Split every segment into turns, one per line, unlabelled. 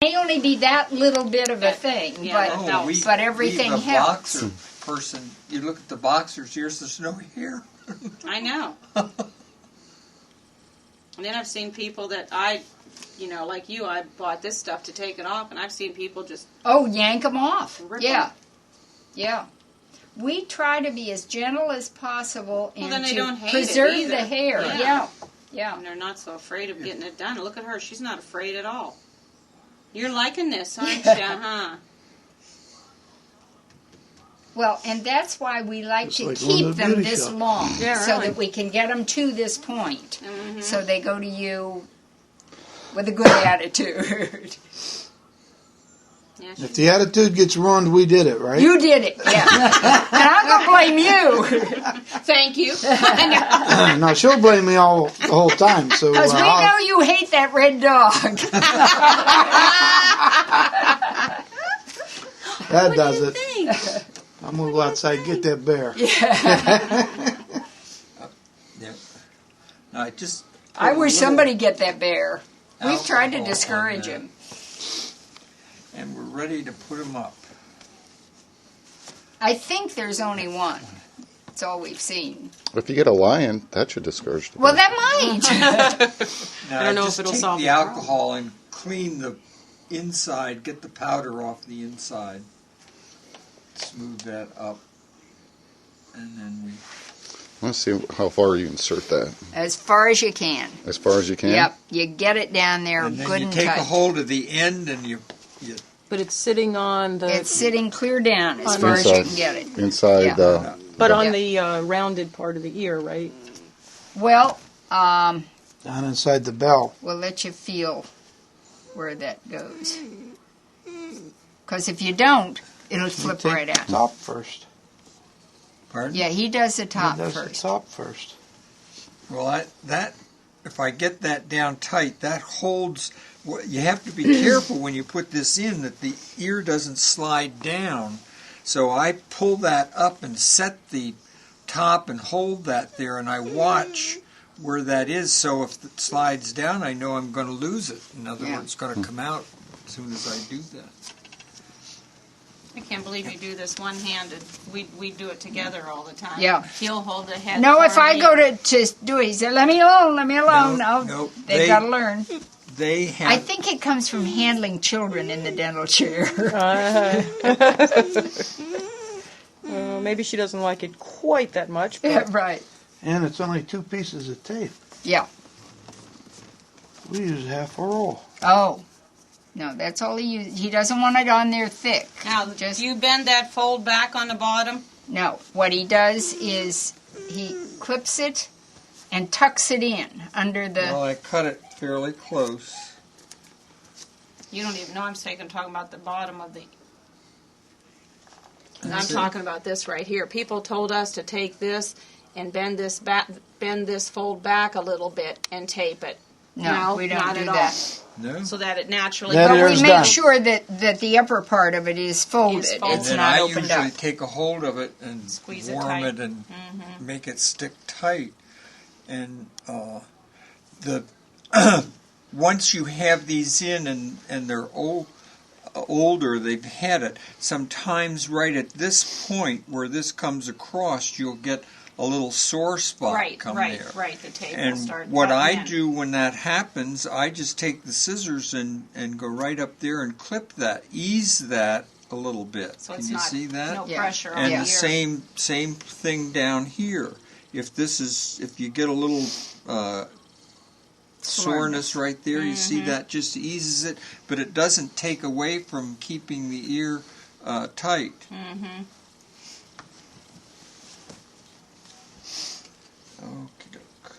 may only be that little bit of a thing, but everything helps.
Boxer person, you look at the boxer's ears, there's no hair.
I know. And then I've seen people that like you, I bought this stuff to take it off, and I've seen people just...
Oh, yank them off.
Yeah.
Yeah. We try to be as gentle as possible and
then they don't hate
preserve the hair. Yeah.
And they're not so afraid of getting it done. Look at her. She's not afraid at all. You're liking this, aren't you? Uh-huh.
Well, and that's why we like to keep them this long, so that we can get them to this point. Mm-hmm. So they go to you with a good attitude.
Yeah, if the attitude gets ruined, we did it, right?
You did it, yeah. And I'm going to blame you.
Thank you.
No, she'll blame me the whole time. So
because we know you hate that red dog.
That does it. I'm going to go outside and get that bear.
Yeah.
I wish somebody get that bear. We've tried to discourage him.
And we're ready to put him up.
I think there's only one. That's all we've seen.
If you get a lion, that should discourage the
Well,
bear.
that might.
Now,
I don't know if it'll solve
the
the problem.
alcohol and clean the inside, get the powder off the inside. Smooth that up. And then we...
Let's see how far you insert that.
As far as you can.
As far as you can?
Yep. You get it down there
and then
good
you
and
take
tight.
a hold of the end and you
But it's sitting on the...
It's sitting clear down as far as you can get it.
Inside the...
But on the rounded part of the ear, right?
Well,
down inside the bell.
we'll let you feel where that goes. Because if you don't, it'll flip
Take
right
the
out.
top first.
Pardon?
Yeah, he does the top
He does
first.
the top first.
Well, if I get that down tight, that holds... Well, you have to be careful when you put this in that the ear doesn't slide down. So I pull that up and set the top and hold that there, and I watch where that is. So if it slides down, I know I'm going to lose it. In other words, it's going to come out as soon as I do that.
I can't believe you do this one-handed. We do it together all the time.
Yeah.
He'll hold the head.
No, if
for
I
me.
go to do it, he said, let me alone.
No,
They've got to learn.
They have...
I think it comes from handling children in the dental chair.
Maybe she doesn't like it quite that much. But
Right.
And it's only 2 pieces of tape.
Yeah.
We use half a roll.
Oh. No, that's all he uses. He doesn't want it on there thick.
Now, do you bend that fold back on the bottom?
No. What he does is he clips it and tucks it in under the...
Well, I cut it fairly close.
You don't even know I'm talking about the bottom of the... I'm talking about this right here. People told us to take this and bend this fold back a little bit and tape it.
No, we don't
not
do
at
that.
all.
No.
So that it naturally...
That
But
ear's
we make
done.
sure that the upper part of it is folded.
Is folded.
It's
And then
not
I
opened
usually
up.
take a hold of it and
Squeeze it
warm
tight.
it and make it stick tight. And once you have these in and they're older, they've had it. Sometimes right at this point where this comes across, you'll get a little sore spot come there.
Right. The tape will
And
start
what I
cutting in.
do when that happens, I just take the scissors and go right up there and clip that, ease that a little bit.
So
Can
it's
you
not,
see that?
no
Yeah.
pressure on
And
the
the
ear.
same thing down here. If you get a little soreness right there, you see that just eases it, but it doesn't take away from keeping the ear tight.
Mm-hmm.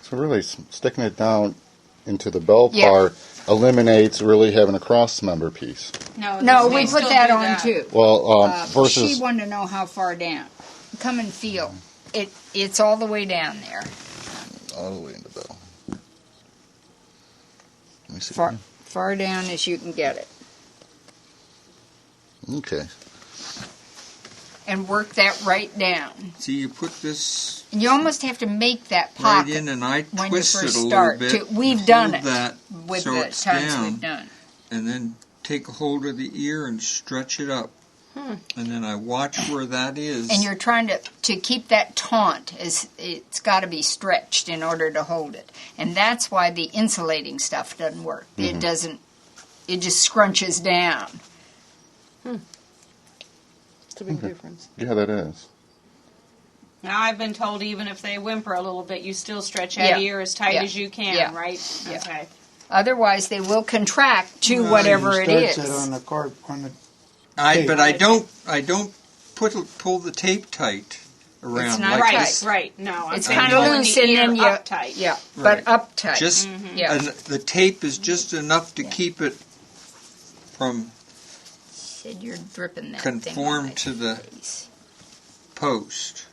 So really, sticking it down into the bell
Yeah.
part eliminates really having a cross member piece.
No, we put that on too.
Well,
She
versus...
wanted to know how far down. Come and feel. It's all the way down there.
All the way in the bell. Let me see.
Far down as you can get it.
Okay.
And work that right down.
See, you put this
And you almost have to make that
right
pocket
in, and I
when you
twist
first
it a
start.
little bit.
We've
hold
done it
that
with
so
the
it's
times
down,
we've done.
and then take a hold of the ear and stretch it up. And then I watch where that is.
And you're trying to keep that taunt. It's got to be stretched in order to hold it. And that's why the insulating stuff doesn't work.
Mm-hmm.
It doesn't, it just scrunches down.
It's a big difference.
Yeah, that is.
Now, I've been told even if they whimper a little bit, you still stretch that ear as tight as you can, right?
Yeah.
Okay.
Otherwise, they will contract to whatever it
Starts
is.
it on the card on the.
But I don't pull the tape tight around
It's not
like
Right,
this.
right. No, I'm
It's
saying
kind of
pulling
loose,
the
and
ear
then you
uptight.
yeah,
Right.
but uptight.
Just
Yeah.
and the tape is just enough to keep it from
Said you're dripping that
conform
thing
to
on my
the
face.
post.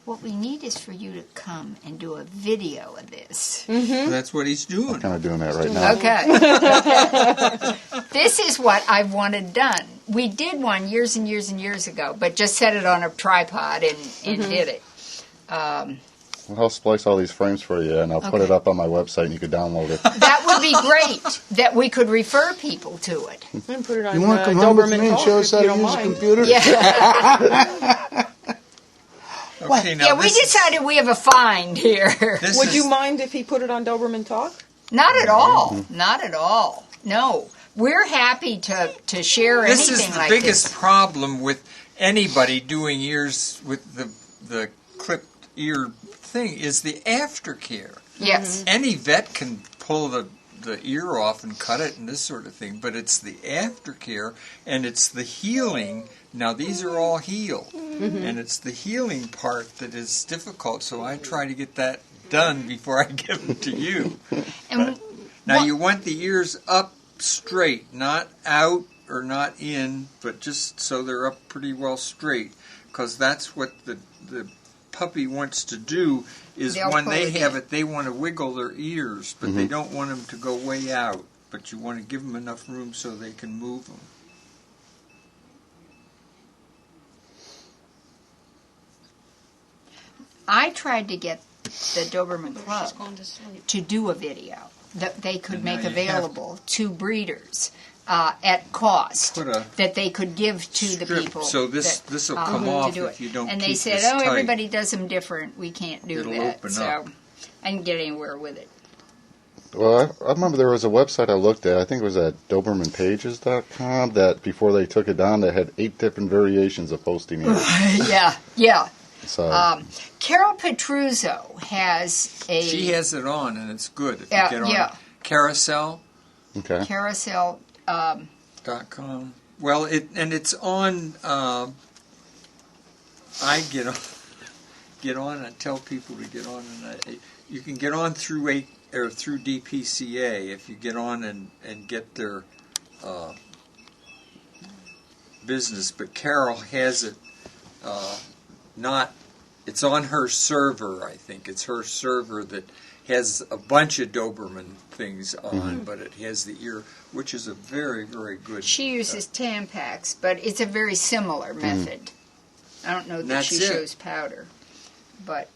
What we need is for you to come and do a video of this.
That's what he's doing.
I'm kind of doing that right now.
Okay. This is what I've wanted done. We did one years and years and years ago, but just set it on a tripod and did it.
Well, I'll splice all these frames for you, and I'll put it up on my website, and you can download it.
That would be great, that we could refer people to it.
And put it on
You want to come home with
Doberman
me and
Talk,
show us
if
how
you
to
don't
use a
mind.
computer?
Yeah,
Okay, now
yeah. We
this is-
decided we have a find here.
this
Would
is-
you mind if he put it on Doberman Talk?
Not at all. Not at all. No, we're happy to share
This
anything
is the
like
biggest
this.
problem with anybody doing ears with the clipped ear thing is the aftercare.
Yes.
Any vet can pull the ear off and cut it and this sort of thing, but it's the aftercare and it's the healing. Now these are all healed, and it's the healing part that is difficult. So I try to get that done before I give them to you.
And
Now you want the ears up straight, not out or not in, but just so they're up pretty well straight, because that's what the puppy wants to do. Is
They'll
when
pull
they
it
have
in.
it, they want to wiggle their ears, but they don't want them to go way out. But you want to give them enough room so they can move them.
I tried to get the Doberman Club
She's going to sleep.
to do a video that they could
And
make
now you have
available to breeders at cost
Put a
that they could give to the
strip,
people.
so this will come
to
off
do
if
it.
you don't
And they
keep
said,
this
"Oh,
tight."
everybody does them different. We can't do
It'll
that."
open
So
up.
I can get anywhere with it.
Well, I remember there was a website I looked at. I think it was at DobermanPages.com. That before they took it down, they had 8 different variations of posting ears.
Yeah.
So
Carol Petruzzo has a
She has it on, and it's good. If
Yeah,
you get on
yeah.
carousel.com.
okay.
carousel.
Well, it's on. I get on. I tell people to get on, and you can get on through through DPCA if you get on and get their business. But Carol has it not. It's on her server. I think it's her server that has a bunch of Doberman things on, but it has the ear, which is a very, very good.
She uses Tampax, but it's a very similar method. I don't know that
That's
she
it.
shows powder, but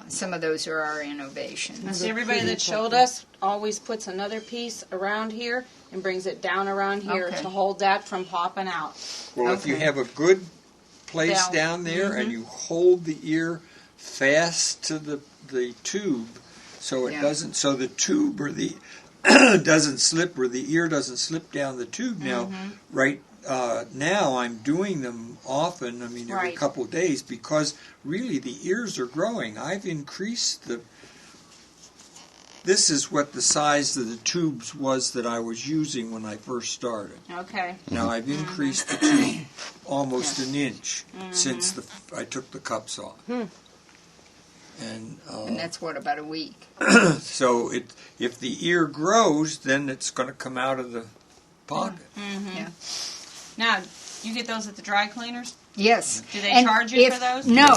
some of those are our innovations.
See, everybody that showed us always puts another piece around here and brings it down around here
Okay.
to hold that from popping out.
Well, if you
Okay.
have a good place
Down.
down there and you hold the ear fast to the tube, so it
Yeah.
doesn't, so the tube or the doesn't slip, or the ear doesn't slip down the tube. Now, right now, I'm doing them often. I mean, every
Right.
couple of days, because really the ears are growing. I've increased the. This is what the size of the tubes was that I was using when I first started.
Okay.
Now I've increased the tube almost an inch since I took the cups off. And
that's what, about a week?
so if the ear grows, then it's going to come out of the pocket.
Yeah.
Now, you get those at the dry cleaners?
Yes.
Do they
And
charge you
if-
for those?
No.